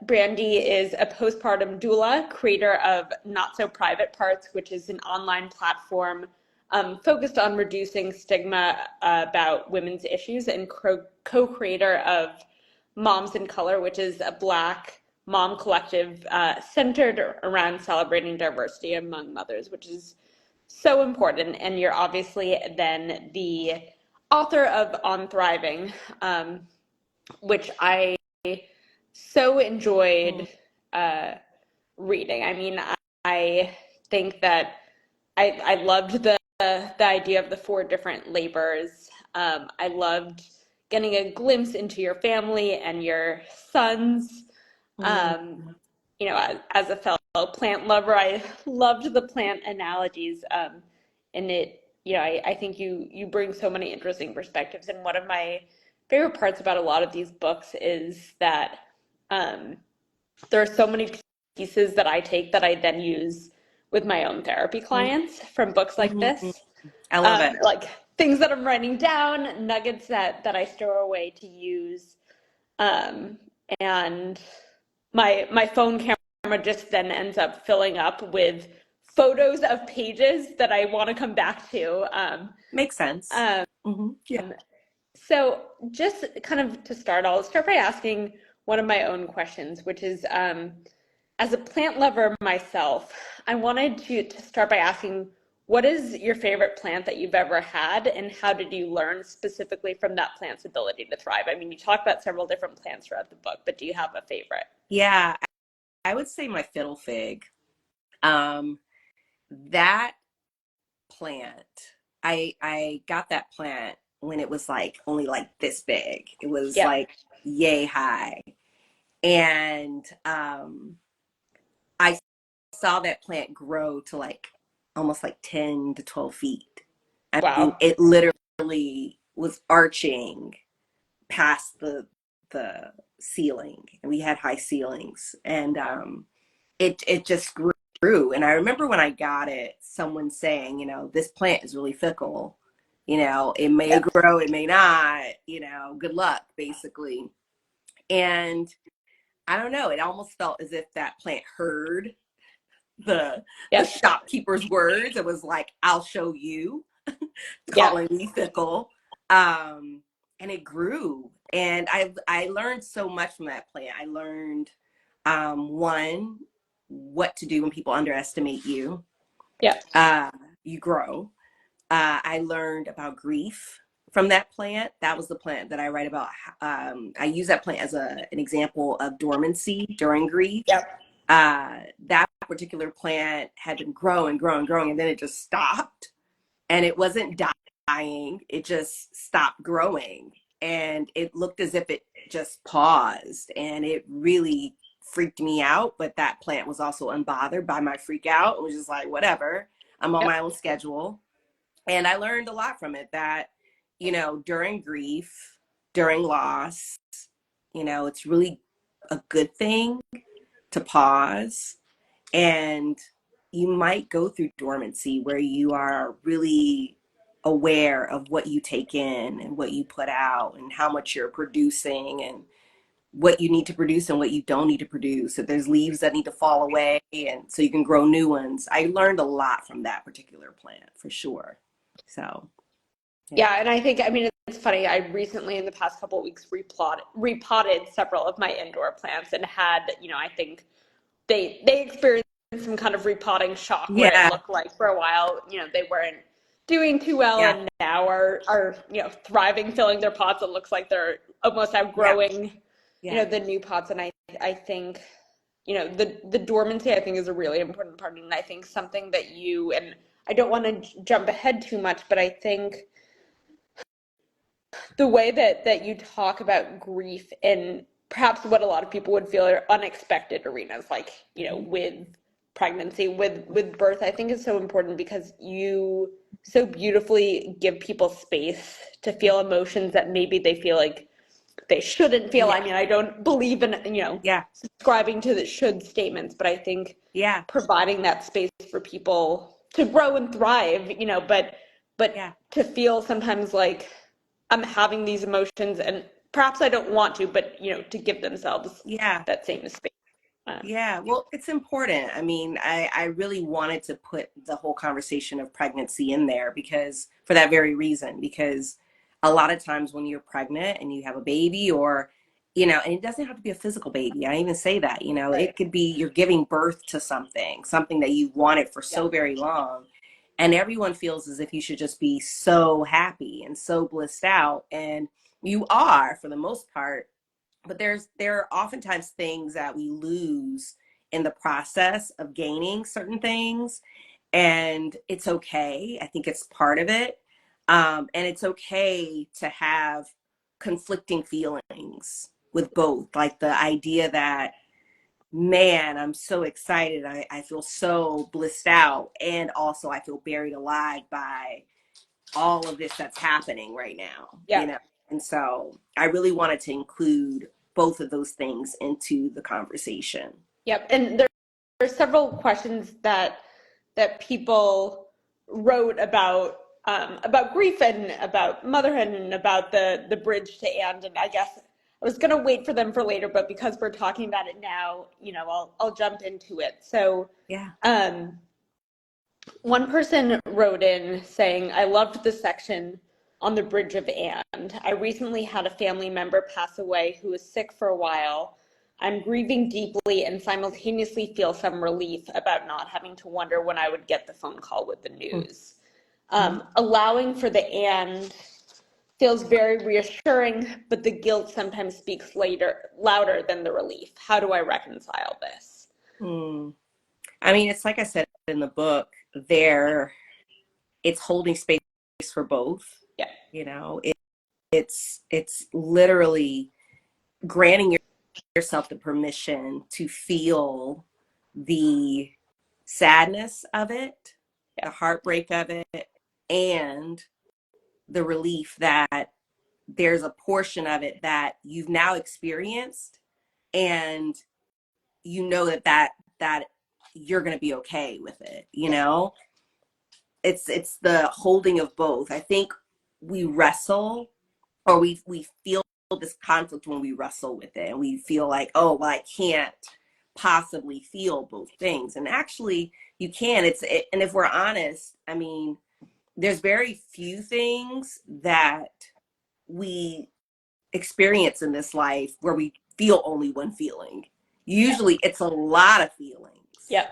Brandi is a postpartum doula, creator of Not So Private Parts, which is an online platform focused on reducing stigma about women's issues, and co-creator of Moms in Color, which is a Black mom collective centered around celebrating diversity among mothers, which is so important. And you're obviously then the author of On Thriving, which I so enjoyed reading. I mean, I think that I loved the idea of the four different labors. I loved getting a glimpse into your family and your sons. You know, as a fellow plant lover, I loved the plant analogies. And it, you know, I think you bring so many interesting perspectives. And one of my favorite parts about a lot of these books is that there are so many pieces that I take that I then use with my own therapy clients from books like this. I love it. Like things that I'm writing down, nuggets that I store away to use. And my phone camera just then ends up filling up with photos of pages that I want to come back to. Makes sense. Yeah. So just kind of to start, I'll start by asking one of my own questions, which is, as a plant lover myself, I wanted to start by asking, what is your favorite plant that you've ever had, and how did you learn specifically from that plant's ability to thrive? I mean, you talk about several different plants throughout the book, but do you have a favorite? Yeah, I would say my fiddle fig. That plant, I got that plant when it was like only like this big. It was like yay high. And I saw that plant grow to like almost like 10 to 12 feet. I mean, it literally was arching past the ceiling, and we had high ceilings, and it just grew. And I remember when I got it, someone saying, you know, this plant is really fickle. You know, it may grow, it may not, you know, good luck, basically. And I don't know, it almost felt as if that plant heard the shopkeeper's words. It was like, I'll show you, calling me fickle. And it grew. And I learned so much from that plant. I learned, one, what to do when people underestimate you. You grow. I learned about grief from that plant. That was the plant that I write about. I use that plant as an example of dormancy during grief. That particular plant had been growing, and then it just stopped. And it wasn't dying, it just stopped growing. And it looked as if it just paused, and it really freaked me out. But that plant was also unbothered by my freak out. It was just like, whatever, I'm on my own schedule. And I learned a lot from it, that, you know, during grief, during loss, you know, it's really a good thing to pause. And you might go through dormancy where you are really aware of what you take in and what you put out and how much you're producing and what you need to produce and what you don't need to produce. If there's leaves that need to fall away, and so you can grow new ones. I learned a lot from that particular plant, for sure. So yeah, and I think, I mean, it's funny, I recently in the past couple of weeks repotted several of my indoor plants, and had, you know, I think they experienced some kind of repotting shock where it looked like for a while, you know, they weren't doing too well, and now are, you know, thriving, filling their pots. It looks like they're almost outgrowing, you know, the new pots. And I think, you know, the dormancy, I think, is a really important part. And I think something that you, and I don't want to jump ahead too much, but I think the way that you talk about grief in perhaps what a lot of people would feel are unexpected arenas, like, you know, with pregnancy, with birth, I think is so important, because you so beautifully give people space to feel emotions that maybe they feel like they shouldn't feel. I mean, I don't believe in, you know, subscribing to the should statements, but I think providing that space for people to grow and thrive, you know, but to feel sometimes like I'm having these emotions and perhaps I don't want to, but to give themselves Yeah. that same space. Yeah, well, it's important. I mean, I really wanted to put the whole conversation of pregnancy in there because for that very reason, because a lot of times when you're pregnant and you have a baby or, and it doesn't have to be a physical baby. I even say that, Right. it could be you're giving birth to something that you've wanted for so very long. And everyone feels as if you should just be so happy and so blissed out. And you are for the most part, but there are oftentimes things that we lose in the process of gaining certain things, and it's okay. I think it's part of it, and it's okay to have conflicting feelings with both, like the idea that, man, I'm so excited, I feel so blissed out, and also I feel buried alive by all of this that's happening right now, Yeah. And so I really wanted to include both of those things into the conversation. Yep. And there's several questions that people wrote about grief and about motherhood and about the bridge to and I guess I was gonna wait for them for later, but because we're talking about it now, I'll jump into it. So Yeah. one person wrote in saying, I loved the section on the bridge of and. I recently had a family member pass away who was sick for a while. I'm grieving deeply and simultaneously feel some relief about not having to wonder when I would get the phone call with the news. Allowing for the and feels very reassuring, but the guilt sometimes speaks louder than the relief. How do I reconcile this? I mean, it's like I said in the book, it's holding space for both. Yeah. It's literally granting yourself the permission to feel the sadness of it, the heartbreak of it, and the relief that there's a portion of it that you've now experienced, and that you're going to be okay with it. It's the holding of both. I think we wrestle, or we feel this conflict when we wrestle with it, and we feel like, oh, well, I can't possibly feel both things, and actually you can. And if we're honest, I mean, there's very few things that we experience in this life where we feel only one feeling. Usually it's a lot of feelings. Yeah.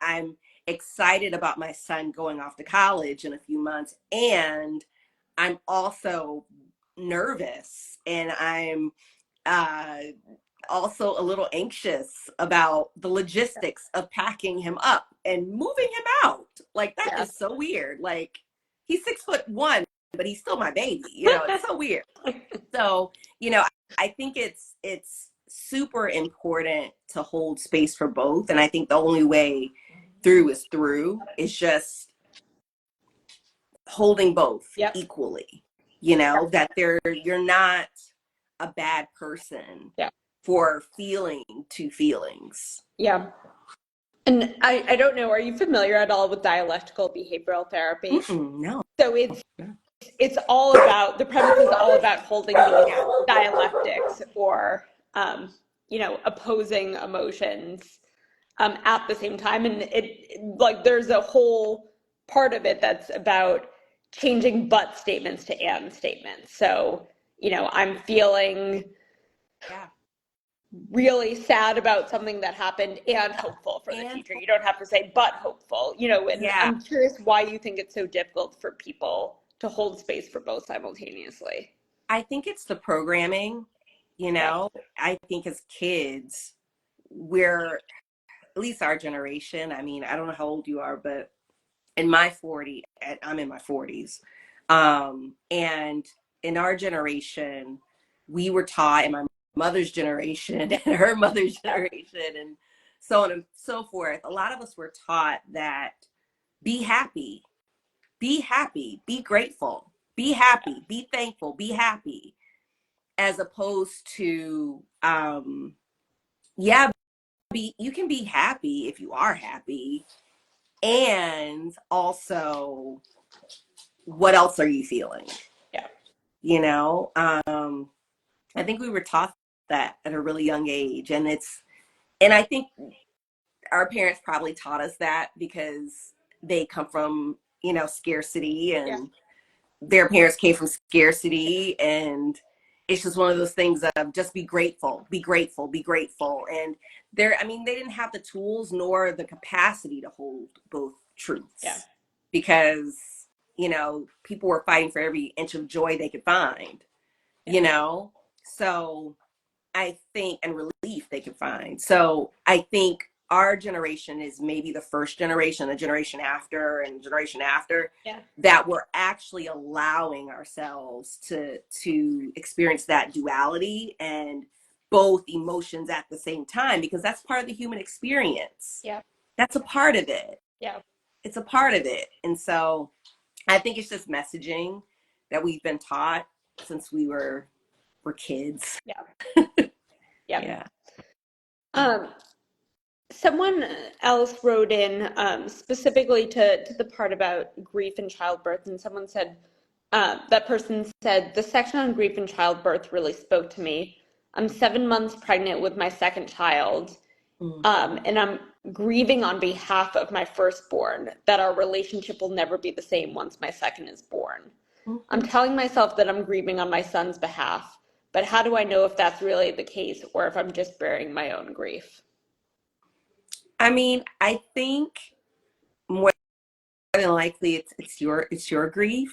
I'm excited about my son going off to college in a few months, and I'm also nervous, and I'm also a little anxious about the logistics of packing him up and moving him out. Like, that is so weird. Like, he's 6'1", but he's still my baby. It's so weird. So, I think it's super important to hold space for both. And I think the only way through is just holding both equally, that you're not a bad person for feeling two feelings. Yeah. And I don't know, are you familiar at all with dialectical behavioral therapy? No. So it's all about, the premise is all about holding these dialectics or, opposing emotions at the same time. And there's a whole part of it that's about changing but statements to and statements. So, I'm feeling really sad about something that happened and hopeful for the future. You don't have to say but hopeful, and I'm curious why you think it's so difficult for people to hold space for both simultaneously. I think it's the programming, I think as kids, we're, at least our generation, I mean, I don't know how old you are, but I'm in my 40s. And in our generation, we were taught, in my mother's generation and her mother's generation, and so on and so forth, a lot of us were taught that be happy, be grateful, be happy, be thankful, be happy, as opposed to, you can be happy if you are happy, and also, what else are you feeling? Yeah. I think we were taught that at a really young age. And I think our parents probably taught us that because they come from, scarcity, and their parents came from scarcity, and it's just one of those things of just be grateful, be grateful, be grateful. And they didn't have the tools nor the capacity to hold both truths because, people were fighting for every inch of joy they could find, so I think, and relief they could find. So I think our generation is maybe the first generation, the generation after, and generation after, that we're actually allowing ourselves to experience that duality and both emotions at the same time, because that's part of the human experience. Yeah. That's a part of it. Yeah. It's a part of it. And so I think it's just messaging that we've been taught since we're kids. Yeah. Someone else wrote in specifically to the part about grief and childbirth, and someone said, that person said, the section on grief and childbirth really spoke to me. I'm 7 months pregnant with my second child, and I'm grieving on behalf of my firstborn that our relationship will never be the same once my second is born. I'm telling myself that I'm grieving on my son's behalf, but how do I know if that's really the case or if I'm just bearing my own grief? I think more than likely it's your grief,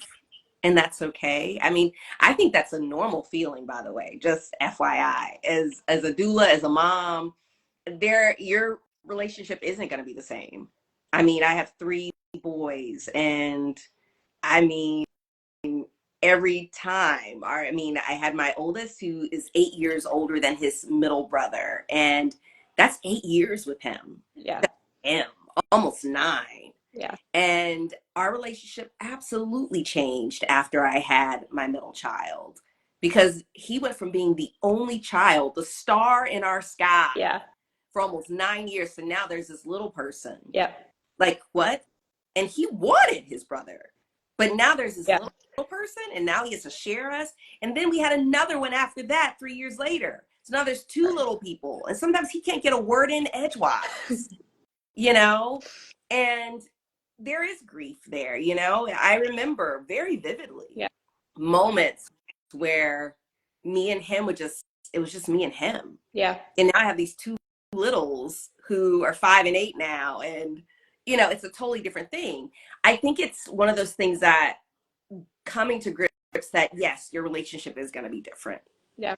and that's okay. I think that's a normal feeling, by the way, just FYI. As a doula, as a mom, your relationship isn't going to be the same. I have 3 boys, and every time, I had my oldest, who is 8 years older than his middle brother, and that's 8 years with him. Him, almost 9. And our relationship absolutely changed after I had my middle child, because he went from being the only child, the star in our sky, for almost 9 years, to now there's this little person. Like, what? And he wanted his brother, but now there's this little person, and now he has to share us. And then we had another one after that 3 years later. So now there's 2 little people, and sometimes he can't get a word in edgewise. And there is grief there. I remember very vividly moments where me and him it was just me and him. And now I have these 2 littles who are 5 and 8 now, and it's a totally different thing. I think it's one of those things that coming to grips that yes, your relationship is going to be different,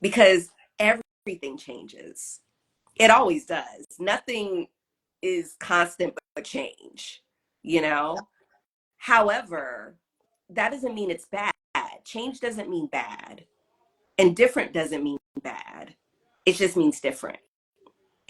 because everything changes. It always does. Nothing is constant but change, However, that doesn't mean it's bad. Change doesn't mean bad, and different doesn't mean bad. It just means different.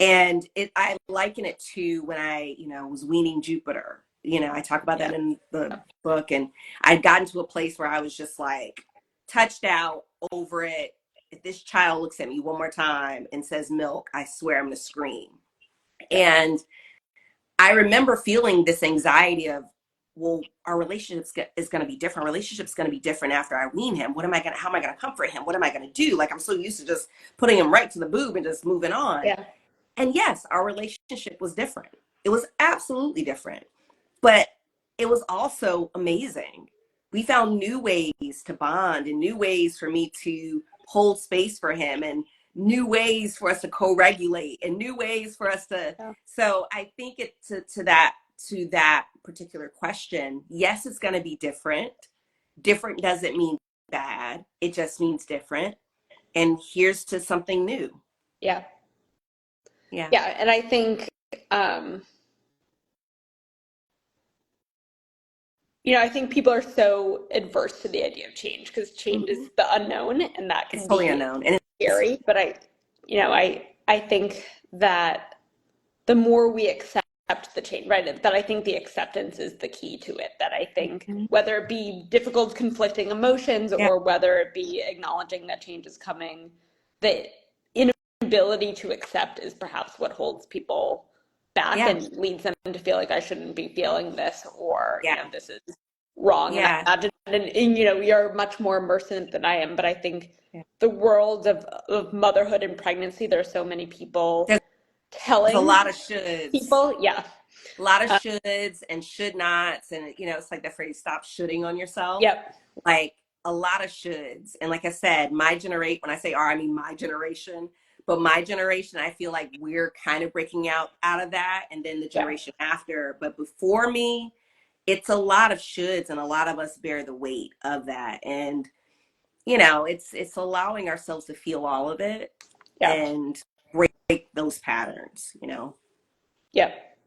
And I liken it to when I, was weaning Jupiter. I talk about that in the book, and I'd gotten to a place where I was just like touched out, over it. If this child looks at me one more time and says milk, I swear I'm going to scream. And I remember feeling this anxiety of, well, our relationship is going to be different. Our relationship's going to be different after I wean him. How am I going to comfort him? What am I going to do? Like, I'm so used to just putting him right to the boob and just moving on. And yes, our relationship was different. It was absolutely different, but it was also amazing. We found new ways to bond, and new ways for me to hold space for him, and new ways for us to co-regulate, and new ways for us to. So I think to that particular question, yes, it's going to be different. Different doesn't mean bad. It just means different. And here's to something new. Yeah. And I think, I think people are so adverse to the idea of change because change is the unknown, and that can totally be unknown and scary. But I think that the more we accept the change, right? That I think the acceptance is the key to it. That I think whether it be difficult, conflicting emotions, or whether it be acknowledging that change is coming, the inability to accept is perhaps what holds people back and leads them to feel like I shouldn't be feeling this, or this is wrong. And I imagine and you're much more immersed in it than I am, but I think Yeah. the world of motherhood and pregnancy, there's so many people There's a telling lot of shoulds. people, yeah. A lot of shoulds and should nots, and it's like the phrase "stop shooting on yourself." Yep. Like a lot of shoulds, and like I said, my generation. When I say our, I mean my generation. But my generation, I feel like we're kind of breaking out of that, and then the Yeah. generation after. But before me, it's a lot of shoulds, and a lot of us bear the weight of that. And it's allowing ourselves to feel all of it Yeah. and break those patterns. Yep.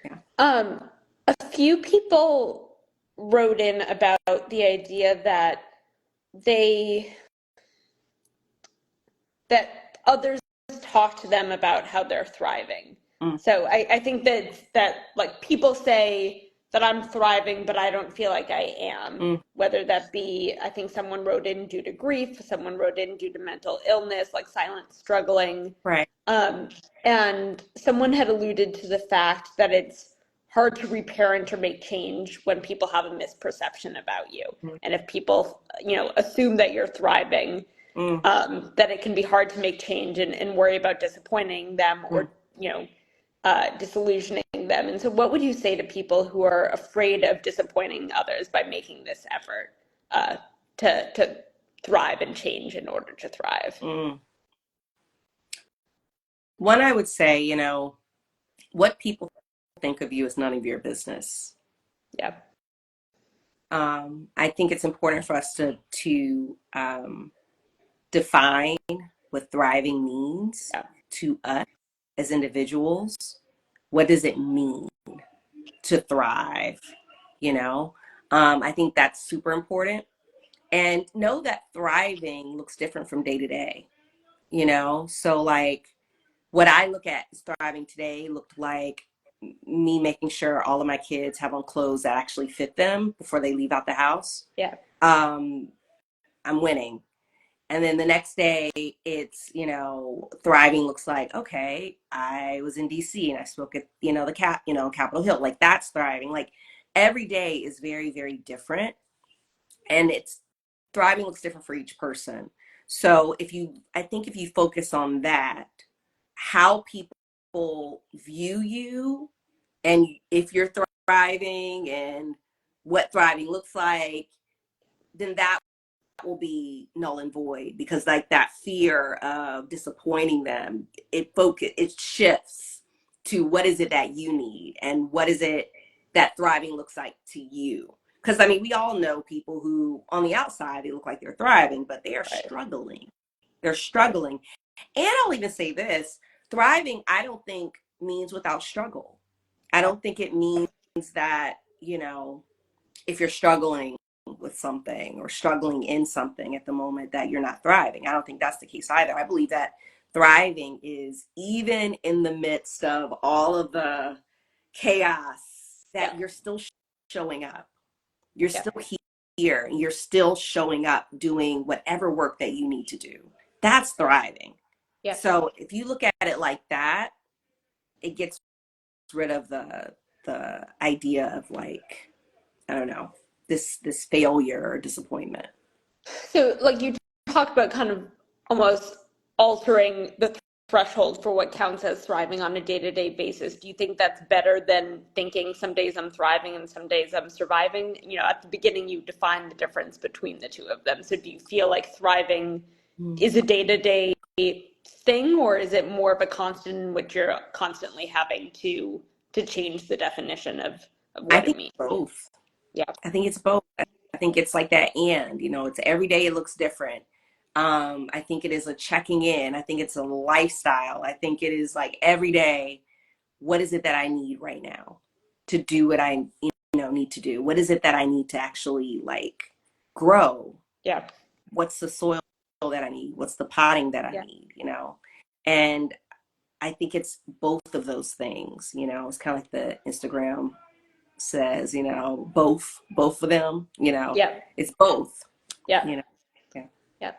Yeah. A few people wrote in about the idea that they that others talk to them about how they're thriving. Mm, So I think that like people say that I'm thriving, but I don't feel like I am. mm, Whether that be, I think someone wrote in due to grief, someone wrote in due to mental illness, like silent struggling. right. Um, and someone had alluded to the fact that it's hard to reparent or make change when people have a misperception about you. Mm, And if people, assume that you're thriving, mm, that it can be hard to make change and worry about disappointing them mm. or, disillusioning them. And so what would you say to people who are afraid of disappointing others by making this effort to thrive and change in order to thrive? Mm. One, I would say, what people think of you is none of your business. Yeah. I think it's important for us to define what thriving means Yeah. to us as individuals. What does it mean to thrive? I think that's super important. And know that thriving looks different from day to day. So like what I look at as thriving today looked like me making sure all of my kids have on clothes that actually fit them before they leave out the house. Yeah. I'm winning. And then the next day it's, thriving looks like, okay, I was in DC and I spoke at, Capitol Hill. Like that's thriving. Like every day is very, very different. And it's thriving looks different for each person. So I think if you focus on that, how people view you, and if you're thriving and what thriving looks like, then that will be null and void, because like that fear of disappointing them, it shifts to what is it that you need and what is it that thriving looks like to you. Because I mean, we all know people who on the outside they look like they're thriving, but they are Right. struggling. They're Right. struggling. And I'll even say this: thriving, I don't think means without struggle. I Yeah. don't think it means that, if you're struggling with something or struggling in something at the moment, that you're not thriving. I don't think that's the case either. I believe that thriving is even in the midst of all of the chaos, Yeah. that you're still showing up. You're Yeah. still here and you're still showing up doing whatever work that you need to do. That's thriving. Yeah. So if you look at it like that, it gets rid of the idea of like, I don't know, this failure or disappointment. So, like you talked about kind of almost altering the threshold for what counts as thriving on a day-to-day basis. Do you think that's better than thinking some days I'm thriving and some days I'm surviving? At the beginning, you defined the difference between the two of them. So, do you feel like thriving Mm. is a day-to-day thing, or is it more of a constant in which you're constantly having to change the definition of I what it think means? both. Yeah. I think it's both. I think it's like that, and it's every day it looks different. I think it is a checking in. I think it's a lifestyle. I think it is like every day, what is it that I need right now to do what I need to do? What is it that I need to actually like grow? Yeah. What's the soil that I need? What's the potting that I Yeah. need? And I think it's both of those things. It's kind of like the Instagram says, both of them, Yeah. it's both, Yeah. you know. Yeah. Yeah.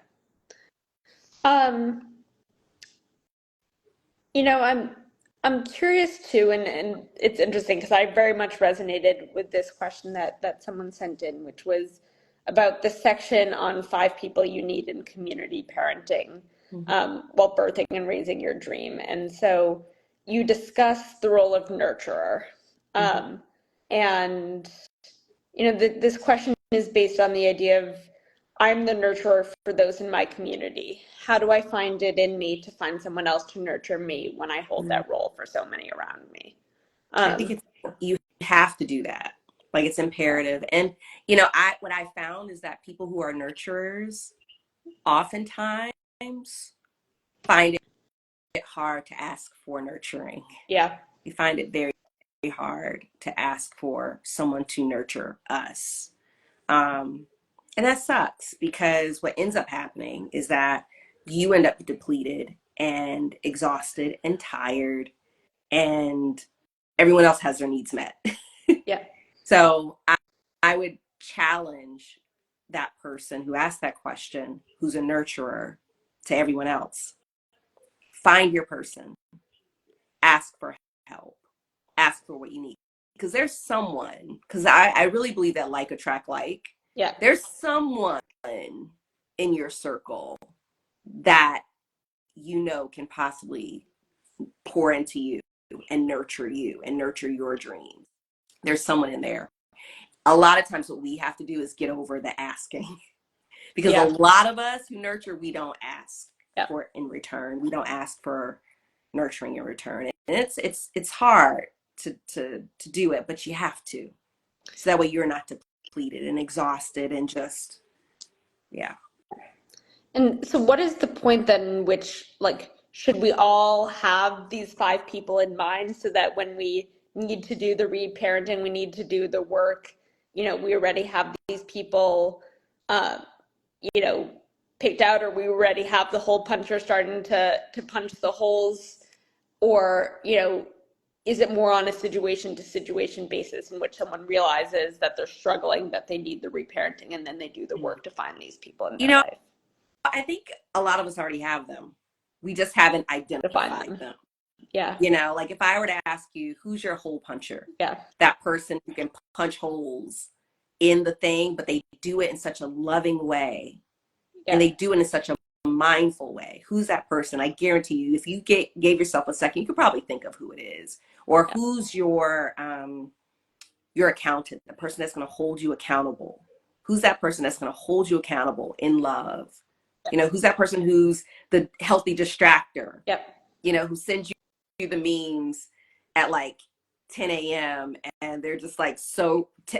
Um, I'm curious too, and it's interesting because I very much resonated with this question that someone sent in, which was about the section on 5 people you need in community parenting while birthing and raising your dream. And so you discuss the role of nurturer. And, this question is based on the idea of I'm the nurturer for those in my community. How do I find it in me to find someone else to nurture me when I hold that role for so many around me? I think you have to do that. Like, it's imperative. And, what I found is that people who are nurturers oftentimes find it hard to ask for nurturing. Yeah. We find it very, very hard to ask for someone to nurture us. And that sucks, because what ends up happening is that you end up depleted and exhausted and tired, and everyone else has their needs met. Yeah. So I would challenge that person who asked that question, who's a nurturer, to everyone else. Find your person. Ask for help. Ask for what you need. Because there's someone, because I really believe that like attract like. Yeah. There's someone in your circle that can possibly pour into you and nurture your dreams. There's someone in there. A lot of times what we have to do is get over the asking. Because a lot of us who nurture, we don't ask for it in return. We don't ask for nurturing in return. And it's hard to do it, but you have to. So that way you're not depleted and exhausted and just, And so what is the point then in which, should we all have these 5 people in mind so that when we need to do the reparenting, we need to do the work, we already have these people, picked out, or we already have the hole puncher starting to punch the holes? Or, is it more on a situation to situation basis in which someone realizes that they're struggling, that they need the reparenting, and then they do the work to find these people in their life? I think a lot of us already have them. We just haven't identified them. Yeah. Like if I were to ask you, who's your hole puncher? Yeah. That person who can punch holes in the thing, but they do it in such a loving way. Yeah. And they do it in such a mindful way. Who's that person? I guarantee you, if you gave yourself a second, you could probably think of who it is. Or who's your accountant, the person that's going to hold you accountable. Who's that person that's going to hold you accountable in love? Who's that person who's the healthy distractor? Yep. Who sends you the memes at like 10 a.m. and they're just like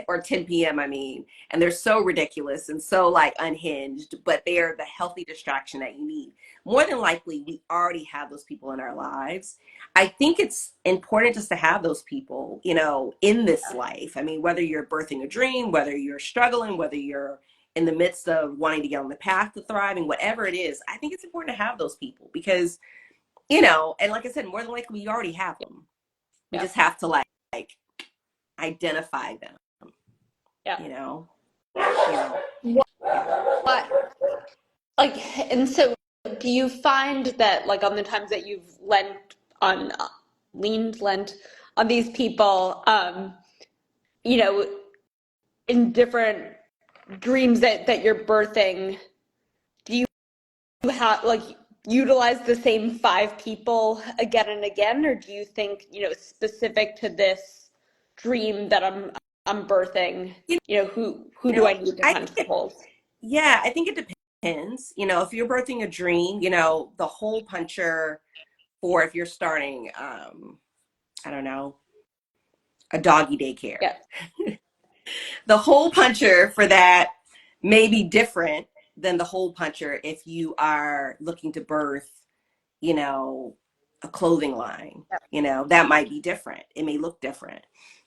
or 10 p.m. and they're so ridiculous and so like unhinged, but they are the healthy distraction that you need. More than likely, we already have those people in our lives. I think it's important just to have those people, in this life. Whether you're birthing a dream, whether you're struggling, whether you're in the midst of wanting to get on the path to thriving, whatever it is, I think it's important to have those people because, and like I said, more than likely, we already have them. We just have to like identify them. Yeah. What? And so do you find that on the times that you've lent on these people, in different dreams that you're birthing, do you have utilize the same 5 people again and again, or do you think specific to this dream that I'm birthing, who do I need to punch the holes? Yeah, I think it depends. If you're birthing a dream, the hole puncher, or if you're starting I don't know, a doggy daycare. Yeah. The hole puncher for that may be different than the hole puncher if you are looking to birth, a clothing line. That might be different. It may look different.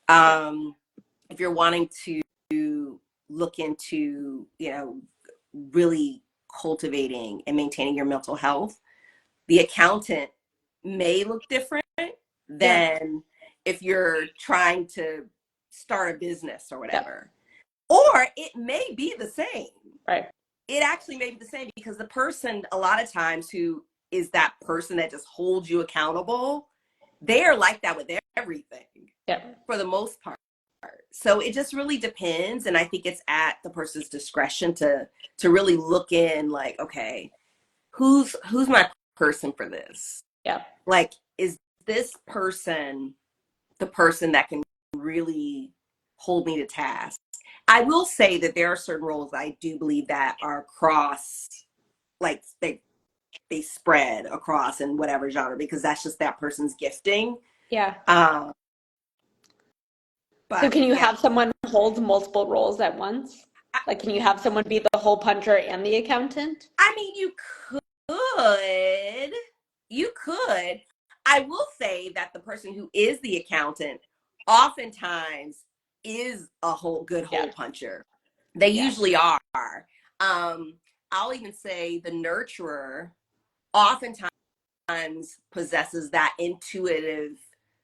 If you're wanting to look into, really cultivating and maintaining your mental health, the accountant may look different than if you're trying to start a business or whatever. Or it may be the same. Right. It actually may be the same because the person, a lot of times, who is that person that just holds you accountable, they are like that with everything. Yeah. For the most part. So it just really depends. And I think it's at the person's discretion to really look in like, okay, who's my person for this? Yeah. Like, is this person the person that can really hold me to task? I will say that there are certain roles I do believe that are cross, like they spread across in whatever genre, because that's just that person's gifting. Yeah. Um, So but can you yeah, have someone hold multiple roles at once? Like, can you have someone be the hole puncher and the accountant? I mean, could, you could. I will say that the person who is the accountant oftentimes is a good Yeah. hole puncher. They Yeah. usually are. Um, I'll even say the nurturer oftentimes possesses that intuitive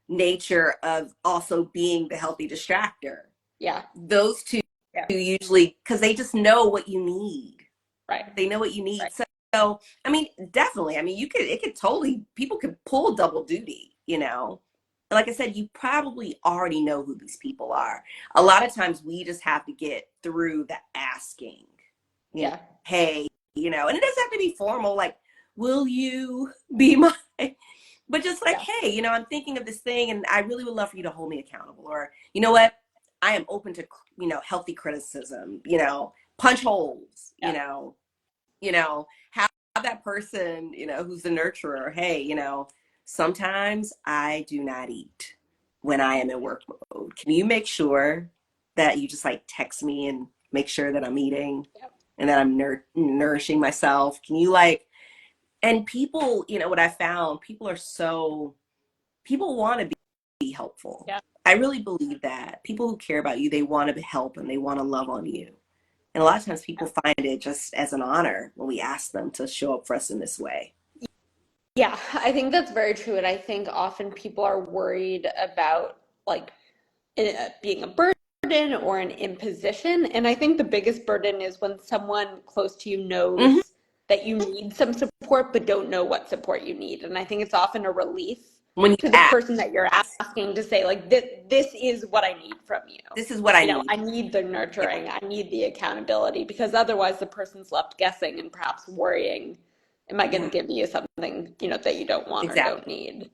nature of also being the healthy distractor. Yeah. Those two Yeah. usually, because they just know what you need. Right. They know what you need. Right. So, I mean, definitely. I mean, it could totally, people could pull double duty, you know? Like I said, you probably already know who these people are. A lot of times we just have to get through the asking, you know, Yeah. hey, you know, and it doesn't have to be formal, like, will you be my, but just like, Yeah. hey, you know, I'm thinking of this thing and I really would love for you to hold me accountable. Or, you know what? I am open to, you know, healthy criticism, you know, punch holes, Yeah. you know, have that person, you know, who's the nurturer. Hey, you know, sometimes I do not eat when I am in work mode. Can you make sure that you just like text me and make sure that I'm eating Yep. and that I'm nourishing myself? Can you like, and people, you know, what I found, people want to be helpful. Yeah. I really believe that people who care about you, they want to help and they want to love on you. And a lot of times people find it just as an honor when we ask them to show up for us in this way. Yeah, I think that's very true. And I think often people are worried about like being a burden or an imposition. And I think the biggest burden is when someone close to you Mm-hmm. knows that you need some support but don't know what support you need. And I think it's often a relief When you to the ask, person that you're asking to say, like, this is what I need from you. this is what I You know, need. I need the Yeah. nurturing, I need the accountability, because otherwise the person's left guessing and perhaps worrying, am I going to Yeah. give you something, you know, that you don't want or Exactly. don't need?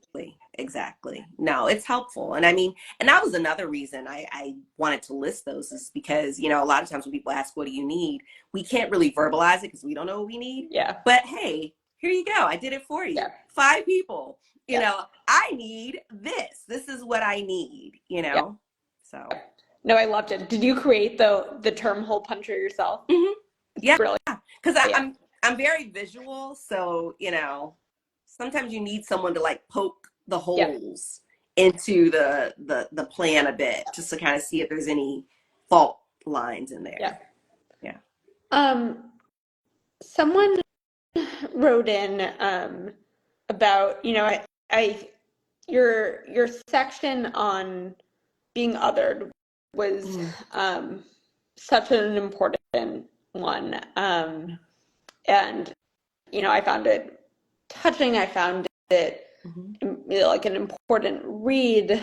Exactly. No, it's helpful. And I mean, and that was another reason I wanted to list those, is because, you know, a lot of times when people ask, what do you need? We can't really verbalize it because we don't know what we need. Yeah. But hey, here you go. I did it for you. Yeah. 5 people. You Yeah. know, I need this. This is what I need, you Yeah. know? So. No, I loved it. Did you create the term hole puncher yourself? Mhm. Yeah. Brilliant. Because Yeah. I'm very visual. So, you know, sometimes you need someone to like poke the Yeah. holes into the plan a bit, just to kind of see if there's any fault lines in Yeah. there. Yeah. Um, someone wrote in about, you know, I your section on being othered was Mm. such an important one. And you know, I found it touching. I found it Mm-hmm. like an important read.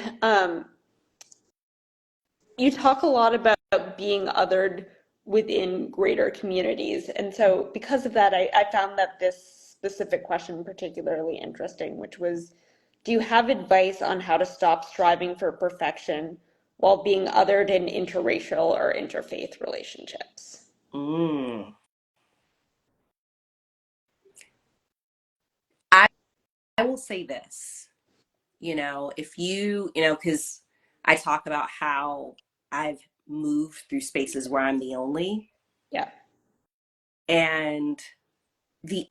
You talk a lot about being othered within greater communities. And so, because of that, I found that this specific question particularly interesting, which was, do you have advice on how to stop striving for perfection while being othered in interracial or interfaith relationships? Mm. I I will say this, you know, if you know, because I talk about how I've moved through spaces where I'm the only, Yeah. and the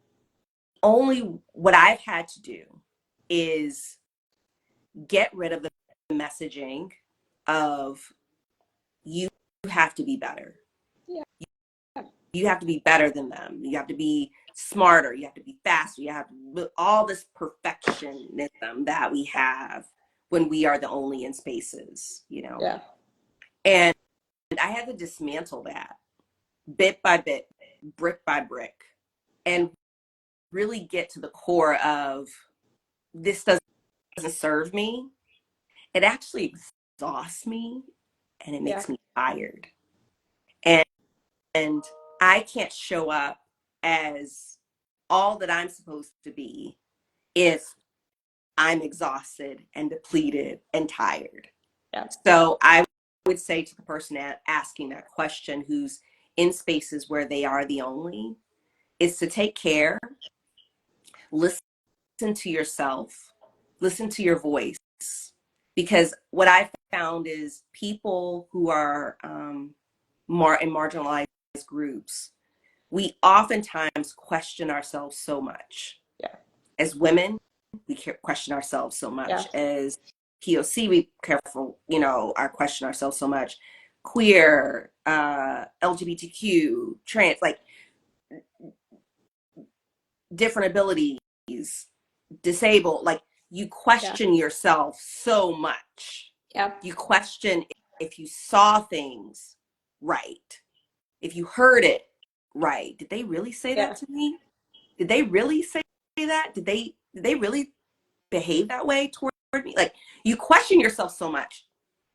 only what I've had to do is get rid of the messaging of you have to be better. Yeah. You have to be better than them. You have to be smarter. You have to be faster. You have to, all this perfectionism that we have when we are the only in spaces, you know. Yeah. And I had to dismantle that bit by bit, brick by brick, and really get to the core of, this doesn't serve me. It actually exhausts me, and it Yeah. makes me tired. And I can't show up as all that I'm supposed to be if I'm exhausted and depleted and tired. Yeah. So I would say to the person asking that question, who's in spaces where they are the only, is to take care, listen to yourself, listen to your voice. Because what I found is people who are more in marginalized groups, we oftentimes question ourselves so much. Yeah. As women, we question ourselves so Yeah. much. As POC, we careful, our question ourselves so much. Queer, LGBTQ, trans, like different abilities, disabled, like you Yeah. question yourself so much. Yeah. You question if you saw things right, if you heard it right. Did they really say Yeah. that to me? Did they really say that? Did they really behave that way toward me? Like, you question yourself so much,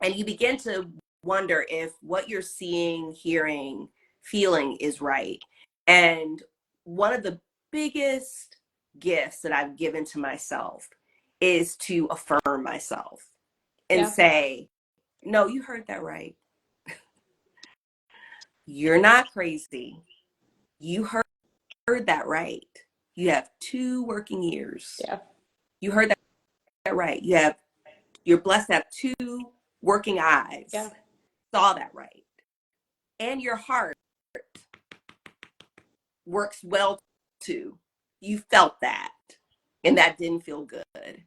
and you begin to wonder if what you're seeing, hearing, feeling is right. And one of the biggest gifts that I've given to myself is to affirm myself and Yeah. say, no, you heard that right. You're not crazy. You heard that right. You have 2 working ears. Yeah. You heard that right. You're blessed to have 2 working eyes. Yeah. Saw that right. And your heart works well too. You felt that. And that didn't feel good.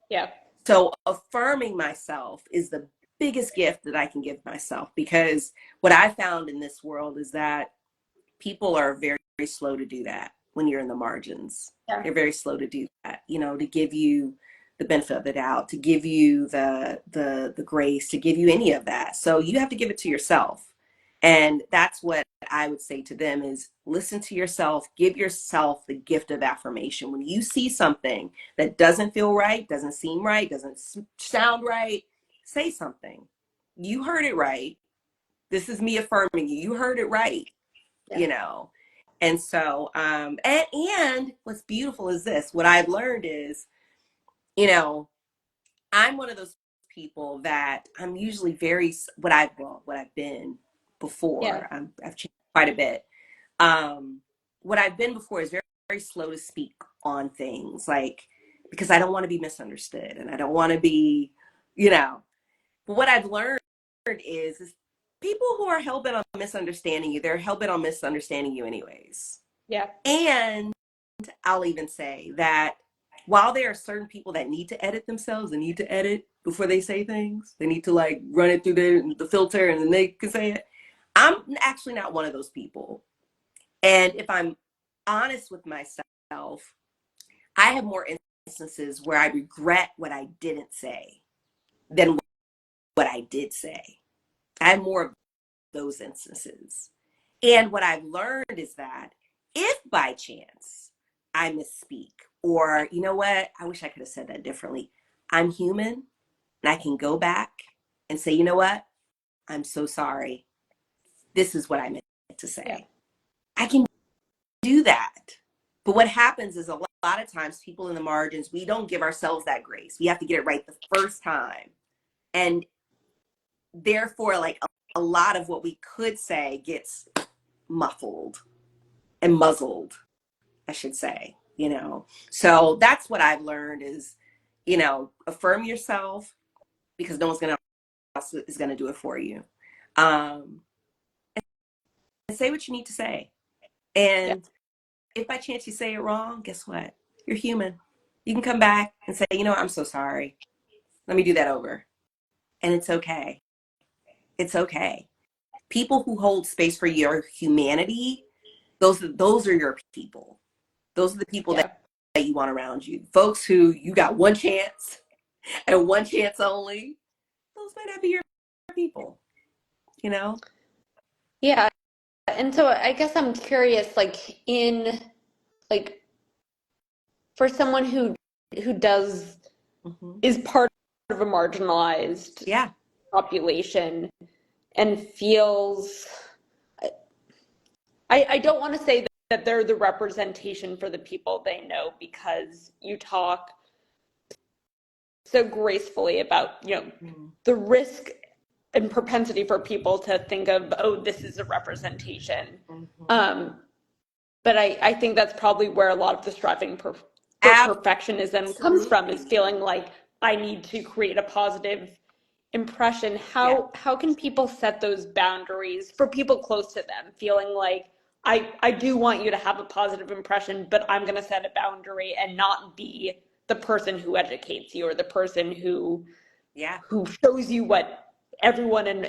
Yeah. So affirming myself is the biggest gift that I can give myself, because what I found in this world is that people are very, very slow to do that when you're in the margins. Yeah. They're very slow to do that, to give you the benefit of the doubt, to give you the grace, to give you any of that. So you have to give it to yourself. And that's what I would say to them is listen to yourself, give yourself the gift of affirmation. When you see something that doesn't feel right, doesn't seem right, doesn't sound right, say something. You heard it right. This is me affirming you. You heard it right. Yeah. And so and what's beautiful is this, what I've learned is, I'm one of those people that I'm usually what I've been Yeah. before. I've changed quite a bit. What I've been before is very, very slow to speak on things, like, because I don't want to be misunderstood and I don't want to be, but what I've learned is people who are hell-bent on misunderstanding you, they're hell-bent on misunderstanding you anyways. Yeah. And I'll even say that while there are certain people that need to edit themselves, they need to edit before they say things, they need to like run it through the filter and then they can say it. I'm actually not one of those people. And if I'm honest with myself, I have more instances where I regret what I didn't say than what I did say. I have more of those instances. And what I've learned is that if by chance I misspeak, or you know what, I wish I could have said that differently. I'm human and I can go back and say, you know what, I'm so sorry. This is what I meant to say. Yeah. I can do that. But what happens is a lot of times people in the margins, we don't give ourselves that grace. We have to get it right the first time. And therefore, like a lot of what we could say gets muffled and muzzled, I should say, So that's what I've learned is, affirm yourself, because no one's else is gonna do it for you. And say what you need to say. Yeah. And if by chance you say it wrong, guess what? You're human. You can come back and say, I'm so sorry. Let me do that over. And it's okay. It's okay. People who hold space for your humanity, those are your people. Those are the people Yeah. that you want around you. Folks who you got one chance and one chance only, those might not be your people, Yeah. And so I guess I'm curious, like for someone who Mm-hmm. is part of a marginalized Yeah. population, and feels, I don't want to say that they're the representation for the people they know, because you talk so gracefully about, the risk and propensity for people to think of, oh, this is a representation. But I think that's probably where a lot of the striving for perfectionism comes from, is feeling like I need to create a positive impression. How can people set those boundaries for people close to them, feeling like I do want you to have a positive impression, but I'm going to set a boundary and not be the person who educates you, or the person who shows you what everyone in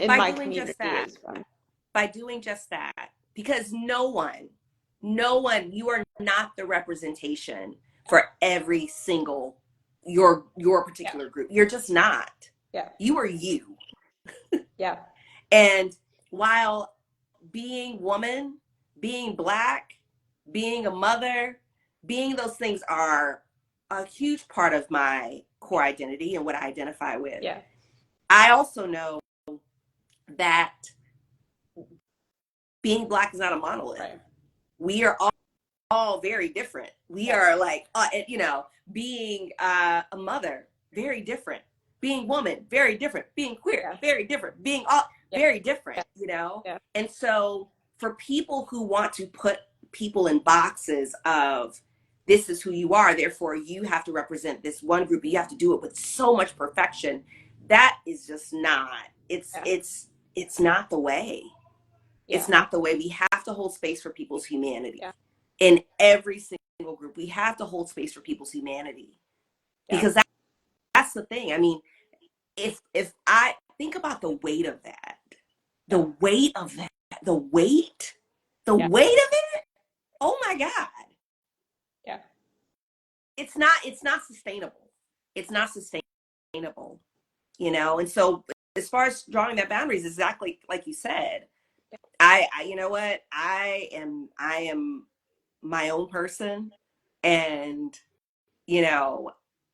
my community is from. By doing just that, because no one, you are not the representation for every single your particular group. You're just not. You are you. And while being woman, being Black, being a mother, being those things are a huge part of my core identity and what I identify with. I also know that being Black is not a monolith. We are all very different. We are like, being a mother, very different. Being woman, very different. Being queer, very different. Being all very different, And so for people who want to put people in boxes of, this is who you are, therefore you have to represent this one group, you have to do it with so much perfection, that is just not, it's not the way. It's not the way. We have to hold space for people's humanity. In every single group, we have to hold space for people's humanity. Because that's the thing. I mean, if I think about the weight of that, the weight of it, oh my God. It's not sustainable. It's not sustainable, And so as far as drawing that boundaries, exactly like you said, I you know what? I am my own person, and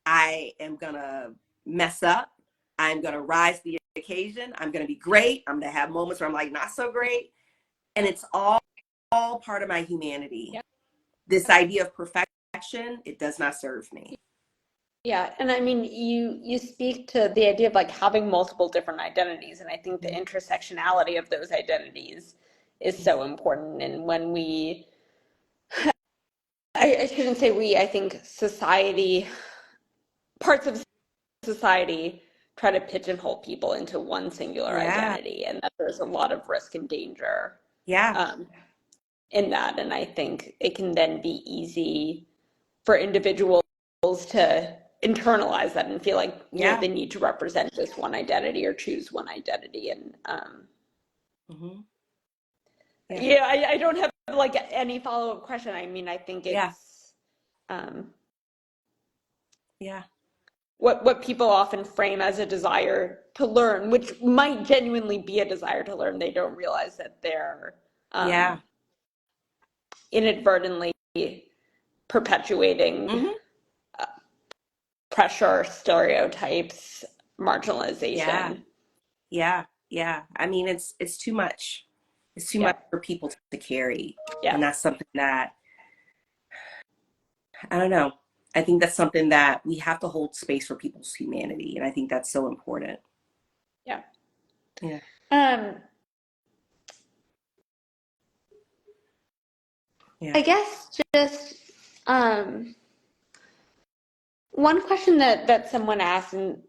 I am gonna mess up. I'm gonna rise to the occasion. I'm gonna be great. I'm gonna have moments where I'm like not so great, and it's all part of my humanity. This idea of perfection, it does not serve me. And I mean, you speak to the idea of like having multiple different identities, and I think the intersectionality of those identities is so important. And when I shouldn't say we, I think parts of society try to pigeonhole people into one singular identity, and that there's a lot of risk and danger in that. And I think it can then be easy for individuals to internalize that and feel like they need to represent this one identity or choose one identity. And I don't have like any follow-up question. I mean, I think it's what people often frame as a desire to learn, which might genuinely be a desire to learn. They don't realize that they're inadvertently perpetuating pressure, stereotypes, marginalization. I mean, it's too much. It's too much for people to carry. And that's something that, I don't know. I think that's something that we have to hold space for people's humanity. And I think that's so important. I guess just one question that someone asked, and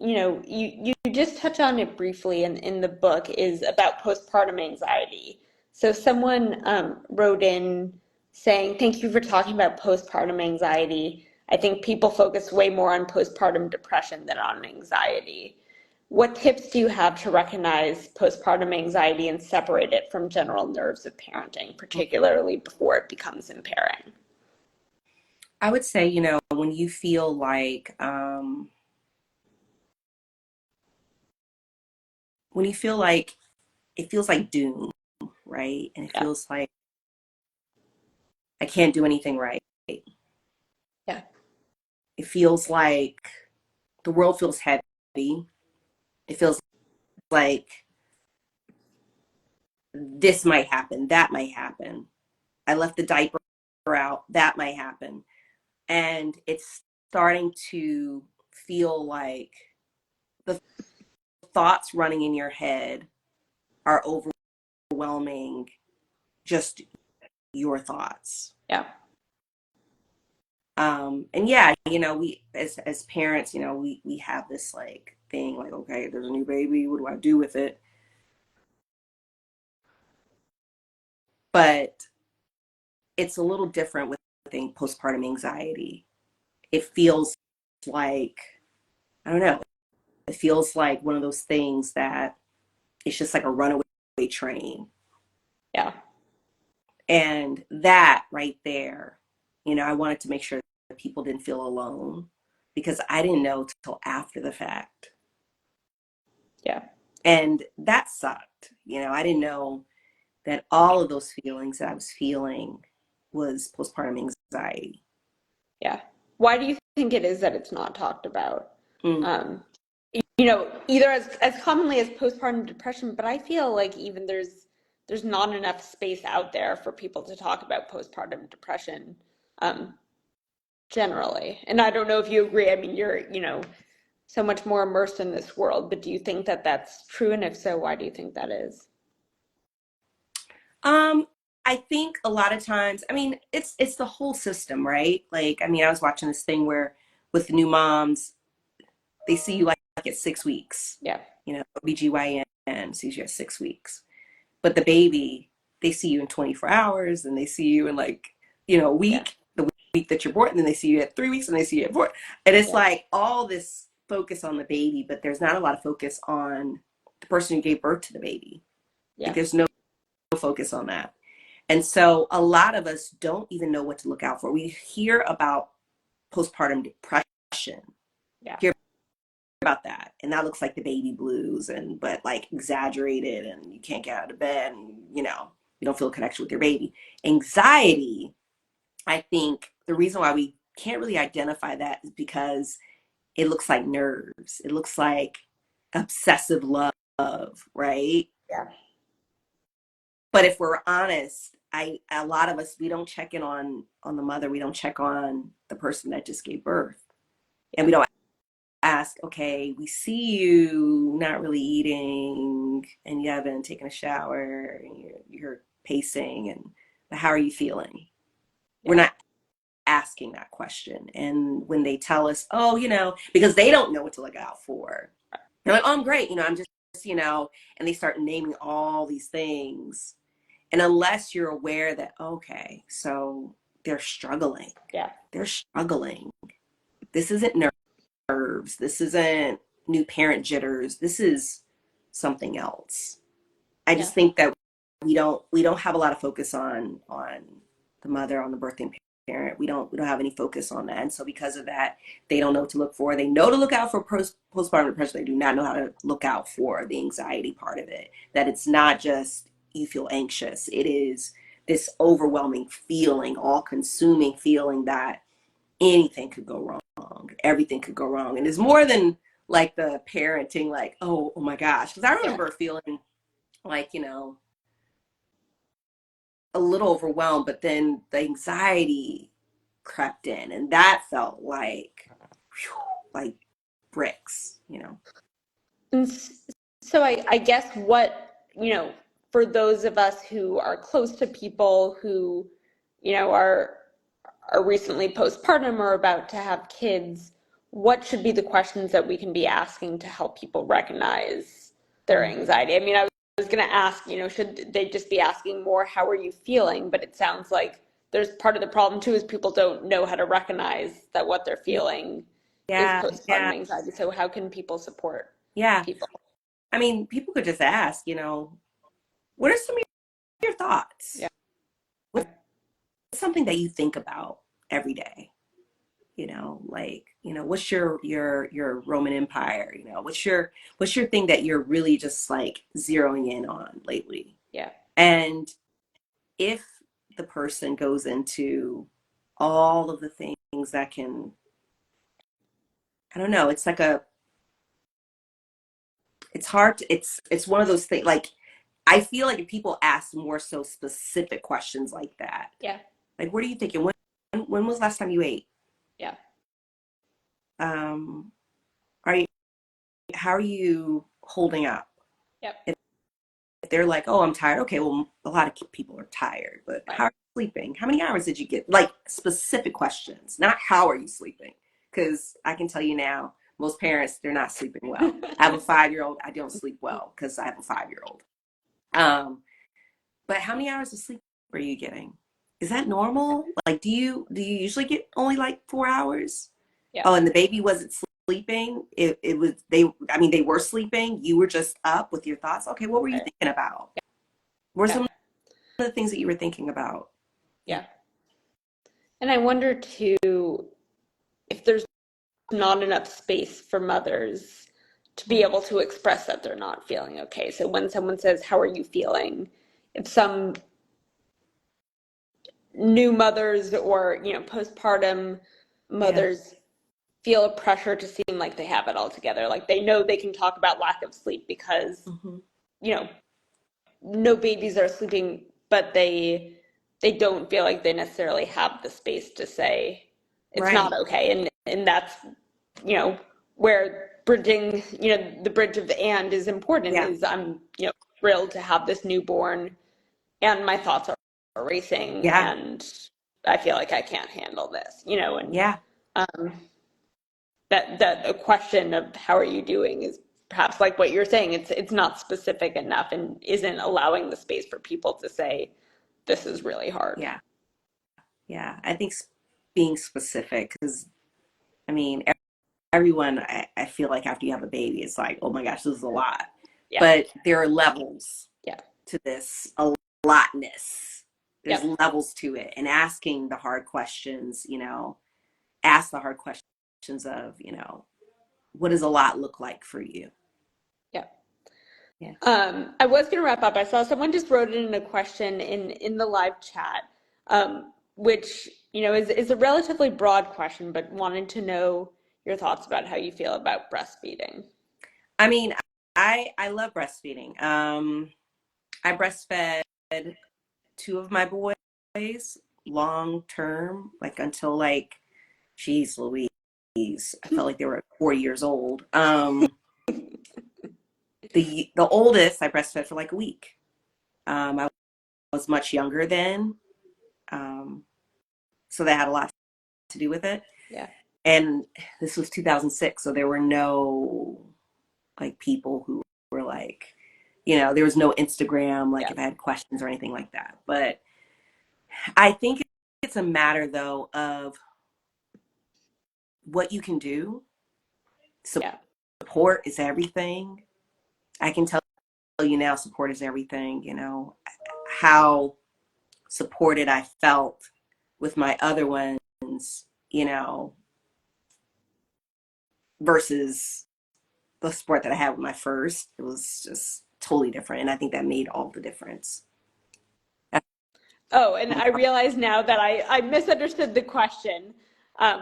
you just touch on it briefly in the book, is about postpartum anxiety. So someone wrote in saying, "Thank you for talking about postpartum anxiety. I think people focus way more on postpartum depression than on anxiety. What tips do you have to recognize postpartum anxiety and separate it from general nerves of parenting, particularly before it becomes impairing?" I would say, when you feel like, it feels like doom, right? And it feels like I can't do anything right. It feels like the world feels heavy. It feels like this might happen, that might happen. I left the diaper out, that might happen. And it's starting to feel like the thoughts running in your head are overwhelming just your thoughts. Yeah. And yeah, we as parents, we have this like thing like, okay, there's a new baby, what do I do with it? But it's a little different with, I think, postpartum anxiety. It feels like, I don't know, it feels like one of those things that it's just like a runaway train. Yeah. And that right there, I wanted to make sure that people didn't feel alone because I didn't know till after the fact. Yeah. And that sucked. I didn't know that all of those feelings that I was feeling was postpartum anxiety. Yeah. Why do you think it is that it's not talked about? Mm. Um, either as commonly as postpartum depression, but I feel like even there's not enough space out there for people to talk about postpartum depression, um, generally. And I don't know if you agree. I mean, you're, so much more immersed in this world, but do you think that that's true? And if so, why do you think that is? Um, I think a lot of times, I mean, it's the whole system, right? Like, I mean, I was watching this thing where with new moms, they see you like at 6 weeks. Yeah. OBGYN sees you at 6 weeks. But the baby, they see you in 24 hours and they see you in like, a Yeah. week, the week that you're born, and then they see you at 3 weeks and they see you at 4. And it's Yeah. like all this focus on the baby, but there's not a lot of focus on the person who gave birth to the baby. Like Yeah. there's no focus on that. And so a lot of us don't even know what to look out for. We hear about postpartum depression, Yeah. hear about that, and that looks like the baby blues, but like exaggerated, and you can't get out of bed, and you don't feel a connection with your baby. Anxiety, I think the reason why we can't really identify that is because it looks like nerves. It looks like obsessive love, right? Yeah. But if we're honest, a lot of us, we don't check in on the mother. We don't check on the person that just gave birth, and we don't ask, okay, we see you not really eating, and you haven't taken a shower, and you're pacing, but how are you feeling? Yeah. We're not asking that question. And when they tell us, oh, because they don't know what to look out for, they're like, oh, I'm great, I'm just, and they start naming all these things. And unless you're aware that, okay, so they're struggling. Yeah. They're struggling. This isn't nerves. This isn't new parent jitters. This is something else. I Yeah. just think that we don't have a lot of focus on the mother, on the birthing parent. We don't have any focus on that. And so because of that, they don't know what to look for. They know to look out for postpartum depression. They do not know how to look out for the anxiety part of it. That it's not just you feel anxious. It is this overwhelming feeling, all consuming feeling that anything could go wrong. Everything could go wrong. And it's more than like the parenting, like, oh my gosh. Because I Yeah. remember feeling like, a little overwhelmed, but then the anxiety crept in, and that felt like, whew, like bricks. And so I guess what, for those of us who are close to people who, are recently postpartum or about to have kids, what should be the questions that we can be asking to help people recognize their anxiety? I mean, I was going to ask, should they just be asking more, how are you feeling? But it sounds like there's part of the problem too is people don't know how to recognize that what they're feeling is Yeah, postpartum yeah, anxiety. So how can people support yeah. people? I mean, people could just ask, what are some of your thoughts? Yeah. What's something that you think about every day? Like, what's your Roman Empire? What's your thing that you're really just like zeroing in on lately? Yeah. And if the person goes into all of the things that can, I don't know, it's like it's hard to, it's one of those things like I feel like if people ask more so specific questions like that, Yeah. like, what are you thinking? When was the last time you ate? Yeah. Are you, how are you holding up? Yep. If they're like, oh, I'm tired. Okay, well, a lot of people are tired, but Right. how are you sleeping? How many hours did you get? Like specific questions, not how are you sleeping? Because I can tell you now, most parents, they're not sleeping well. I have a 5-year-old. I don't sleep well because I have a 5-year-old. But how many hours of sleep are you getting? Is that normal? Like, do you usually get only like 4 hours? Yeah. Oh, and the baby wasn't sleeping. It was they. I mean, they were sleeping. You were just up with your thoughts. Okay, what were you Right. thinking about? What were some Yeah. of the things that you were thinking about? Yeah. Yeah. And I wonder too if there's not enough space for mothers to be able to express that they're not feeling okay. So when someone says, "How are you feeling?" if some new mothers or, postpartum Yeah. mothers feel a pressure to seem like they have it all together, like they know they can talk about lack of sleep because, Hmm. you know, no babies are sleeping, but they don't feel like they necessarily have the space to say it's not Right. okay. And that's, where bridging, the bridge of the and is important Yeah. is I'm, thrilled to have this newborn and my thoughts are racing Yeah. and I feel like I can't handle this, and Yeah. um, that a question of how are you doing is perhaps like what you're saying. It's not specific enough and isn't allowing the space for people to say this is really hard. Yeah. Yeah. I think being specific, because I mean, everyone, I feel like after you have a baby, it's like, oh my gosh, this is a lot. Yeah. But there are levels Yeah. to this a lotness. There's Yep. levels to it. And asking the hard questions, ask the hard questions of, what does a lot look like for you? Yep. Yeah. I was going to wrap up. I saw someone just wrote in a question in the live chat, which is a relatively broad question, but wanted to know your thoughts about how you feel about breastfeeding. I mean, I love breastfeeding. I breastfed two of my boys long term, like until like, geez Louise, I felt like they were 4 years old. The oldest I breastfed for like a week. I was much younger then, um, so that had a lot to do with it. Yeah. And this was 2006, so there were no like people who were like, there was no Instagram, like Yeah. if I had questions or anything like that. But I think it's a matter though of what you can do. Yeah. Support is everything. I can tell you now, support is everything. How supported I felt with my other ones, versus the support that I had with my first. It was just totally different. And I think that made all the difference. Oh, and I realize now that I misunderstood the question,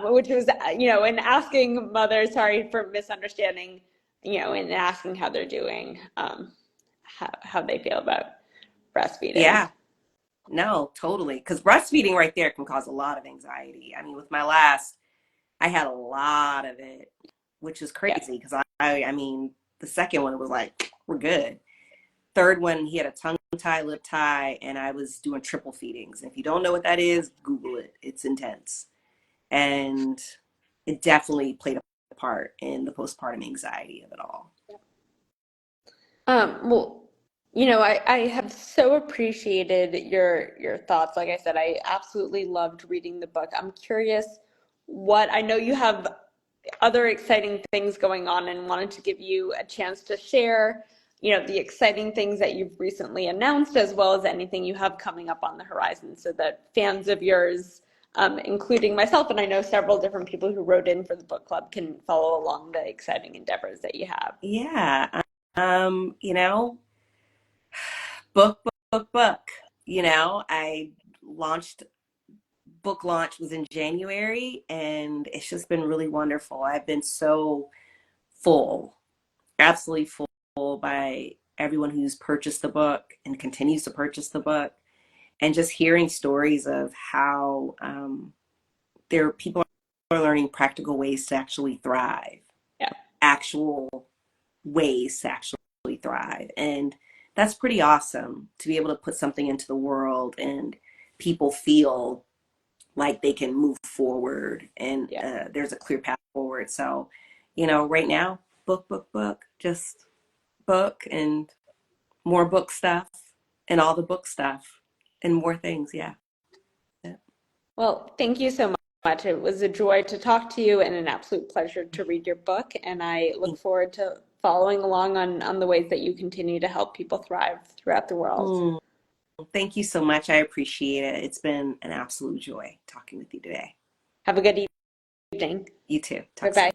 which was, in asking mothers, sorry for misunderstanding, and asking how they're doing, how they feel about breastfeeding. Yeah, no, totally. Because breastfeeding right there can cause a lot of anxiety. I mean, with my last, I had a lot of it, which is Yeah. crazy because I mean, the second one was like, we're good. Third one, he had a tongue tie, lip tie, and I was doing triple feedings. If you don't know what that is, Google it. It's intense. And it definitely played a part in the postpartum anxiety of it all. Well, I have so appreciated your thoughts. Like I said, I absolutely loved reading the book. I'm curious what I know you have other exciting things going on and wanted to give you a chance to share, the exciting things that you've recently announced as well as anything you have coming up on the horizon so that fans of yours, including myself, and I know several different people who wrote in for the book club can follow along the exciting endeavors that you have. Yeah. Um, you know, book. I launched book launch was in January and it's just been really wonderful. I've been so full, absolutely full by everyone who's purchased the book and continues to purchase the book, and just hearing stories of how people are learning practical ways to actually thrive, Yeah. actual ways to actually thrive. And that's pretty awesome to be able to put something into the world and people feel like they can move forward and there's a clear path forward. So, right now, book, just book and more book stuff and all the book stuff and more things. Yeah. Well, thank you so much. It was a joy to talk to you and an absolute pleasure to read your book. And I look forward to following along on the ways that you continue to help people thrive throughout the world. Thank you so much. I appreciate it. It's been an absolute joy talking with you today. Have a good evening. You too. Bye-bye.